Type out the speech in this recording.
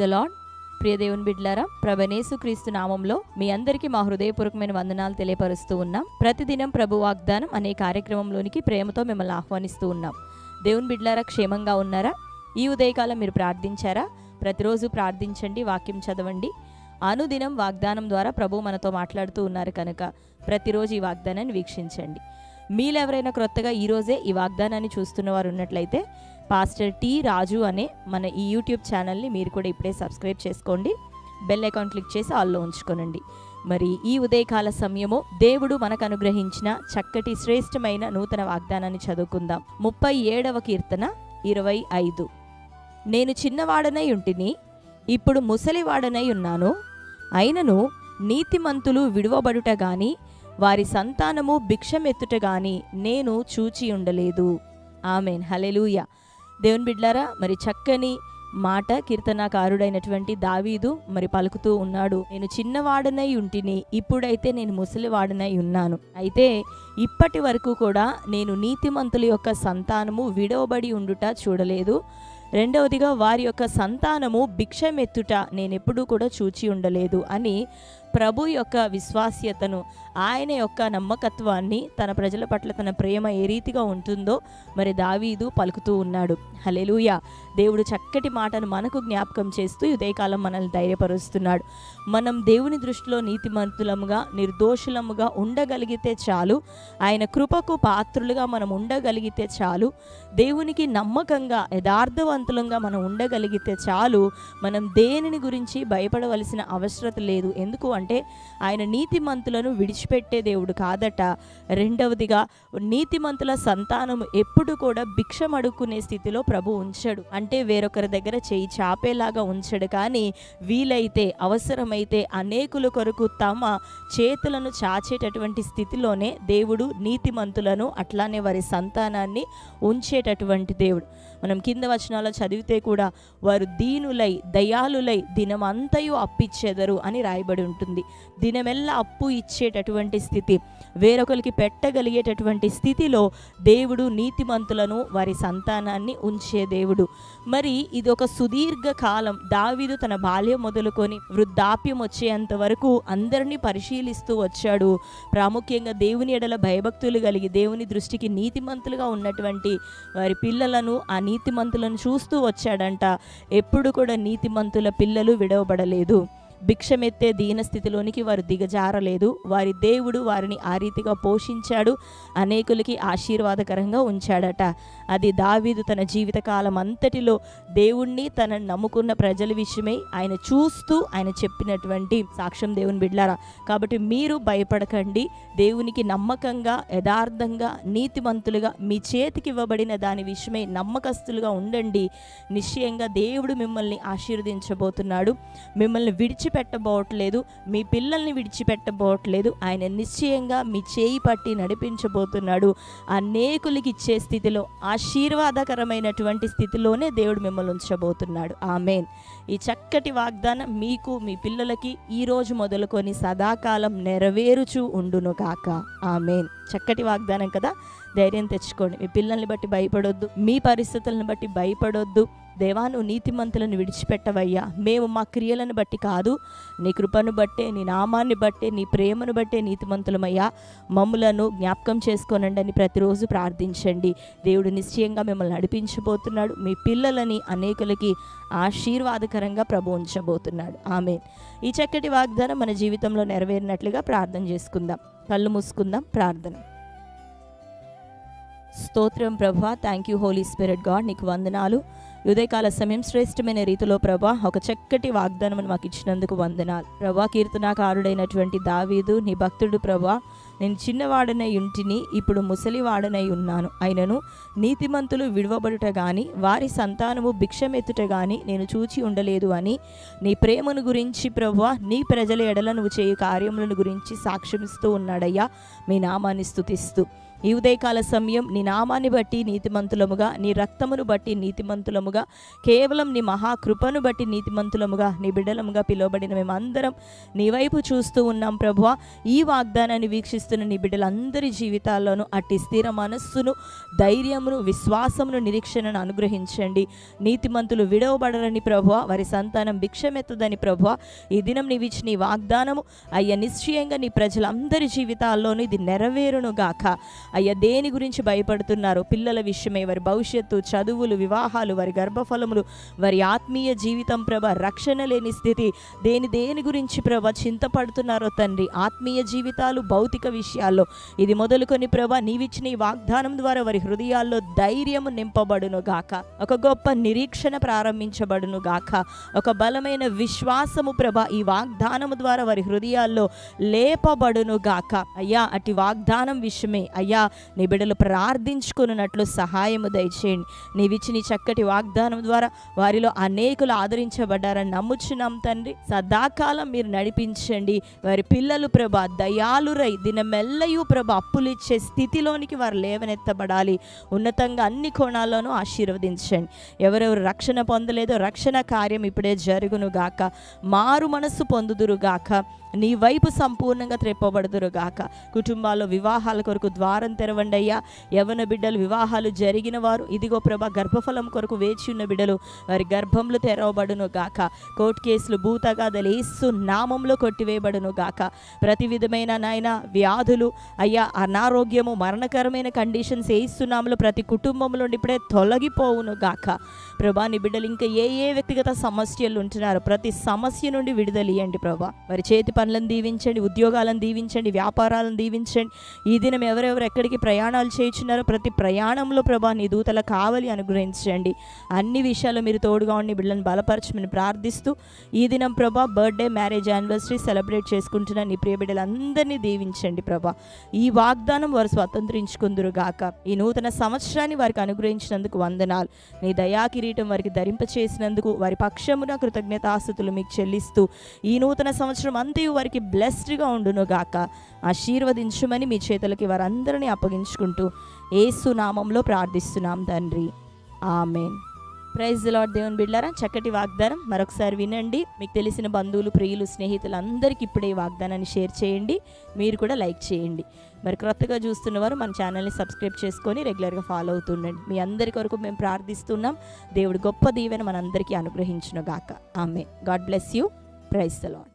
The lord. ప్రియ దేవుని బిడ్డలారా, ప్రభువైన క్రీస్తు నామంలో మీ అందరికీ మా హృదయపూర్వకమైన వందనాలు తెలియపరుస్తూ ఉన్నాం. ప్రతిదినం ప్రభు వాగ్దానం అనే కార్యక్రమంలోనికి ప్రేమతో మిమ్మల్ని ఆహ్వానిస్తూ ఉన్నాం. దేవుని బిడ్డలారా, క్షేమంగా ఉన్నారా? ఈ ఉదయకాలం మీరు ప్రార్థించారా? ప్రతిరోజు ప్రార్థించండి, వాక్యం చదవండి. అనుదినం వాగ్దానం ద్వారా ప్రభు మనతో మాట్లాడుతూ ఉన్నారు కనుక ప్రతిరోజు ఈ వాగ్దానాన్ని వీక్షించండి. మీలో ఎవరైనా క్రొత్తగా ఈరోజే ఈ వాగ్దానాన్ని చూస్తున్న వారు ఉన్నట్లయితే పాస్టర్ టి రాజు అనే మన ఈ యూట్యూబ్ ఛానల్ని మీరు కూడా ఇప్పుడే సబ్స్క్రైబ్ చేసుకోండి. బెల్ ఐకాన్ క్లిక్ చేసి ఆల్లో ఉంచుకోనండి. మరి ఈ ఉదయకాల సమయము దేవుడు మనకు అనుగ్రహించిన చక్కటి శ్రేష్టమైన నూతన వాగ్దానాన్ని చదువుకుందాం. 37వ కీర్తన 25. నేను చిన్నవాడనై ఉంటిని, ఇప్పుడు ముసలివాడనై ఉన్నాను. అయినను నీతిమంతులు విడువబడుట గాని వారి సంతానము భిక్షమెత్తుట గాని నేను చూచి ఉండలేదు. ఆమెన్, హల్లెలూయా. దేవుని బిడ్డలారా, మరి చక్కని మాట కీర్తనాకారుడైనటువంటి దావీదు మరి పలుకుతూ ఉన్నాడు. నేను చిన్నవాడనై ఉంటిని, ఇప్పుడైతే నేను ముసలివాడనై ఉన్నాను. అయితే ఇప్పటి వరకు కూడా నేను నీతిమంతుల యొక్క సంతానము విడవబడి ఉండుట చూడలేదు. రెండవదిగా వారి యొక్క సంతానము భిక్షమెత్తుట నేనెప్పుడూ కూడా చూచి ఉండలేదు అని ప్రభు యొక్క విశ్వాస్యతను, ఆయన యొక్క నమ్మకత్వాన్ని, తన ప్రజల పట్ల తన ప్రేమ ఏ రీతిగా ఉంటుందో మరి దావీదు పలుకుతూ ఉన్నాడు. హల్లెలూయా. దేవుడు చక్కటి మాటను మనకు జ్ఞాపకం చేస్తూ ఉదయకాలం మనల్ని ధైర్యపరుస్తున్నాడు. మనం దేవుని దృష్టిలో నీతిమంతులముగా, నిర్దోషులముగా ఉండగలిగితే చాలు. ఆయన కృపకు పాత్రులుగా మనం ఉండగలిగితే చాలు. దేవునికి నమ్మకంగా, యథార్థవంతులంగా మనం ఉండగలిగితే చాలు. మనం దేనిని గురించి భయపడవలసిన అవసరం లేదు. ఎందుకు అంటే ఆయన నీతిమంతులను విడిచిపెట్టే దేవుడు కాదట. రెండవదిగా, నీతిమంతుల సంతానం ఎప్పుడు కూడా భిక్షం అడుక్కునే స్థితిలో ప్రభు ఉంచడు. అంటే వేరొకరి దగ్గర చేయి చాపేలాగా ఉంచడు. కానీ వీలైతే, అవసరమైతే అనేకుల కొరకు తమ చేతులను చాచేటటువంటి స్థితిలోనే దేవుడు నీతిమంతులను, అట్లానే వారి సంతానాన్ని ఉంచేటటువంటి దేవుడు. మనం కింద వచనాల్లో చదివితే కూడా వారు దీనులై దయాలులై దినమంతయు అప్పిచ్చెదరు అని రాయబడి ఉంటుంది. దినమెల్లా అప్పు ఇచ్చేటటువంటి స్థితి, వేరొకరికి పెట్టగలిగేటటువంటి స్థితిలో దేవుడు నీతిమంతులను, వారి సంతానాన్ని ఉంచే దేవుడు. మరి ఇది ఒక సుదీర్ఘ కాలం. దావీదు తన బాల్యం మొదలుకొని వృద్ధాప్యం వచ్చేంత వరకు అందరినీ పరిశీలిస్తూ వచ్చాడు. ప్రాముఖ్యంగా దేవుని ఎడల భయభక్తులు కలిగి దేవుని దృష్టికి నీతిమంతులుగా ఉన్నటువంటి వారి పిల్లలను, ఆ నీతిమంతులను చూస్తూ వచ్చాడంట. ఎప్పుడు కూడా నీతిమంతుల పిల్లలు విడవబడలేదు. భిక్షమెత్తే దీన స్థితిలోనికి వారు దిగజారలేదు. వారి దేవుడు వారిని ఆ రీతిగా పోషించాడు, అనేకులకి ఆశీర్వాదకరంగా ఉంచాడట. అది దావీదు తన జీవితకాలం అంతటిలో దేవుణ్ణి, తనను నమ్ముకున్న ప్రజల విషయమై ఆయన చూస్తూ ఆయన చెప్పినటువంటి సాక్ష్యం. దేవుని బిడ్డలారా, కాబట్టి మీరు భయపడకండి. దేవునికి నమ్మకంగా, యథార్థంగా, నీతిమంతులుగా మీ చేతికి ఇవ్వబడిన దాని విషయమై నమ్మకస్తులుగా ఉండండి. నిశ్చయంగా దేవుడు మిమ్మల్ని ఆశీర్వదించబోతున్నాడు. మిమ్మల్ని విడిచిపెట్టబోవట్లేదు, మీ పిల్లల్ని విడిచిపెట్టబోవట్లేదు. ఆయన నిశ్చయంగా మీ చేయి పట్టి నడిపించబోతున్నాడు. అనేకులకి ఇచ్చే స్థితిలో, ఆశీర్వాదకరమైనటువంటి స్థితిలోనే దేవుడు మిమ్మల్ని ఉంచబోతున్నాడు. ఆమేన్. ఈ చక్కటి వాగ్దానం మీకు, మీ పిల్లలకి ఈ రోజు మొదలుకొని సదాకాలం నెరవేరుచు ఉండును కాక. ఆమేన్. చక్కటి వాగ్దానం కదా. ధైర్యం తెచ్చుకోండి. మీ పిల్లల్ని బట్టి భయపడొద్దు, మీ పరిస్థితులను బట్టి భయపడొద్దు. దేవా, నువ్వు నీతిమంతులను విడిచిపెట్టవయ్యా. మేము మా క్రియలను బట్టి కాదు, నీ కృపను బట్టే, నీ నామాన్ని బట్టే, నీ ప్రేమను బట్టే నీతిమంతులమయ్యా. మమ్ములను జ్ఞాపకం చేసుకోనండి అని ప్రతిరోజు ప్రార్థించండి. దేవుడు నిశ్చయంగా మిమ్మల్ని నడిపించబోతున్నాడు. మీ పిల్లలని అనేకులకి ఆశీర్వాదకరంగా ప్రభు ఉంచబోతున్నాడు. ఆమేన్. ఈ చక్కటి వాగ్దానం మన జీవితంలో నెరవేరినట్లుగా ప్రార్థన చేసుకుందాం. కళ్ళు మూసుకుందాం. ప్రార్థన. స్తోత్రం ప్రభా. Thank you Holy Spirit God. నీకు వందనాలు. ఉదయకాల సమయం శ్రేష్టమైన రీతిలో ప్రభా ఒక చక్కటి వాగ్దానం మాకు ఇచ్చినందుకు వందనాలు ప్రభా. కీర్తనాకారుడైనటువంటి దావీదు నీ భక్తుడు ప్రభా, నేను చిన్నవాడనై ఉంటిని, ఇప్పుడు ముసలివాడనై ఉన్నాను. అయినను నీతిమంతులు విడవబడుట గాని వారి సంతానము భిక్షమెత్తుట గాని నేను చూచి ఉండలేదు అని నీ ప్రేమను గురించి ప్రభా, నీ ప్రజల ఎడల నువ్వు చేయు కార్యములను గురించి సాక్ష్యమిస్తూ ఉన్నాడయ్యా. మీ నామాన్ని స్తుతిస్తూ ఈ ఉదయకాల సమయం నీ నామాన్ని బట్టి నీతిమంతులముగా, నీ రక్తమును బట్టి నీతిమంతులముగా నీతిమంతులముగా, కేవలం నీ మహాకృపను బట్టి నీతిమంతులముగా, నీ బిడ్డలముగా పిలువబడిన మేమందరం నీ వైపు చూస్తూ ఉన్నాం ప్రభువా. ఈ వాగ్దానాన్ని వీక్షిస్తున్న నీ బిడ్డలందరి జీవితాల్లోనూ అట్టి స్థిర మనస్సును, ధైర్యమును, విశ్వాసమును, నిరీక్షణను అనుగ్రహించండి. నీతిమంతులు విడవబడరని ప్రభువా, వారి సంతానం భిక్షమెత్తదని ప్రభువా, ఈ దినం నీవు ఇచ్చిన నీ వాగ్దానము అయ్యా నిశ్చయంగా నీ ప్రజలందరి జీవితాల్లోనూ ఇది నెరవేరును గాక. అయ్యా దేని గురించి భయపడుతున్నారు? పిల్లల విషయమై, వారి భవిష్యత్తు, చదువులు, వివాహాలు, వారి గర్భఫలములు, వారి ఆత్మీయ జీవితం ప్రభ, రక్షణ లేని స్థితి, దేని గురించి ప్రభ చింతపడుతున్నారో తండ్రి, ఆత్మీయ జీవితాలు, భౌతిక విషయాల్లో ఇది మొదలుకొని ప్రభ నీవిచ్చిన ఈ వాగ్దానం ద్వారా వారి హృదయాల్లో ధైర్యము నింపబడును గాక, ఒక గొప్ప నిరీక్షణ ప్రారంభించబడును గాక, ఒక బలమైన విశ్వాసము ప్రభ ఈ వాగ్దానము ద్వారా వారి హృదయాల్లో లేపబడును గాక. అయ్యా అట్టి వాగ్దానం విషయమే అయ్యా నీ బిడ్డలు ప్రార్థించుకున్నట్లు సహాయము దయచేయండి. నీవిచ్చిన చక్కటి వాగ్దానం ద్వారా వారిలో అనేకులు ఆదరించబడ్డారని నమ్ముచున్నాం తండ్రి. సదాకాలం మీరు నడిపించండి. వారి పిల్లలు ప్రభ దయాలురై దినమెల్లయూ ప్రభ అప్పులిచ్చే స్థితిలోనికి వారు లేవనెత్తబడాలి. ఉన్నతంగా అన్ని కోణాల్లోనూ ఆశీర్వదించండి. ఎవరెవరు రక్షణ పొందలేదో రక్షణ కార్యం ఇప్పుడే జరుగును గాక, మారు మనస్సు పొందుదురు గాక, నీ వైపు సంపూర్ణంగా త్రెప్పబడుదురు గాక. కుటుంబాల్లో వివాహాల కొరకు ద్వారం తెరవండి అయ్యా. యవ్వన బిడ్డలు వివాహాలు జరిగిన వారు ఇదిగో ప్రభా గర్భఫలం కొరకు వేచి ఉన్న బిడ్డలు వారి గర్భంలో తెరవబడును గాక. కోర్టు కేసులు, భూతగాథలు యేసు నామంలో కొట్టివేయబడును గాక. ప్రతి విధమైన నాయన వ్యాధులు అయ్యా, అనారోగ్యము, మరణకరమైన కండిషన్స్ యేసు నామంలో ప్రతి కుటుంబంలో నుండి ఇప్పుడే తొలగిపోవును గాక. ప్రభా నీ బిడ్డలు ఇంకా ఏ వ్యక్తిగత సమస్యలు ఉంటున్నారో ప్రతి సమస్య నుండి విడుదలియండి ప్రభా. వారి చేతి పనులను దీవించండి, ఉద్యోగాలను దీవించండి, వ్యాపారాలను దీవించండి. ఈ దినం ఎవరెవరు ఎక్కడికి ప్రయాణాలు చేయించున్నారో ప్రతి ప్రయాణంలో ప్రభా నీ దూతల కావలి అనుగ్రహించండి. అన్ని విషయాల్లో మీరు తోడుగా ఉండి బిడ్డలను బలపరచమని ప్రార్థిస్తూ ఈ దినం ప్రభా బర్త్డే, మ్యారేజ్, యానివర్సరీ సెలబ్రేట్ చేసుకుంటున్న నీ ప్రియ బిడ్డలందరినీ దీవించండి ప్రభా. ఈ వాగ్దానం వారు స్వతంత్రించుకుందురు గాక. ఈ నూతన సంవత్సరాన్ని వారికి అనుగ్రహించినందుకు వందనాలు. నీ దయా కిరీటం వారికి ధరింపచేసినందుకు వారి పక్షమున కృతజ్ఞతాస్తుతులు మీకు చెల్లిస్తూ ఈ నూతన సంవత్సరం అంతయు వారికి బ్లెస్డ్గా ఉండును గాక. ఆశీర్వదించుమని మీ చేతులకి వారందరినీ అప్పగించుకుంటూ యేసు నామంలో ప్రార్థిస్తున్నాం తండ్రి, ఆమేన్. Praise the lord. దేవుని బిడ్డలారా, చక్కటి వాగ్దానం మరొకసారి వినండి. మీకు తెలిసిన బంధువులు, ప్రియులు, స్నేహితులు అందరికీ ఇప్పుడే ఈ వాగ్దానాన్ని షేర్ చేయండి. మీరు కూడా లైక్ చేయండి. మరి క్రొత్తగా చూస్తున్నవారు మన ఛానల్ని సబ్స్క్రైబ్ చేసుకొని రెగ్యులర్గా ఫాలో అవుతుండండి. మీ అందరి కొరకు మేము ప్రార్థిస్తున్నాం. దేవుడు గొప్ప దీవెన మనందరికీ అనుగ్రహించును గాక. Amen. God bless you. Praise the lord.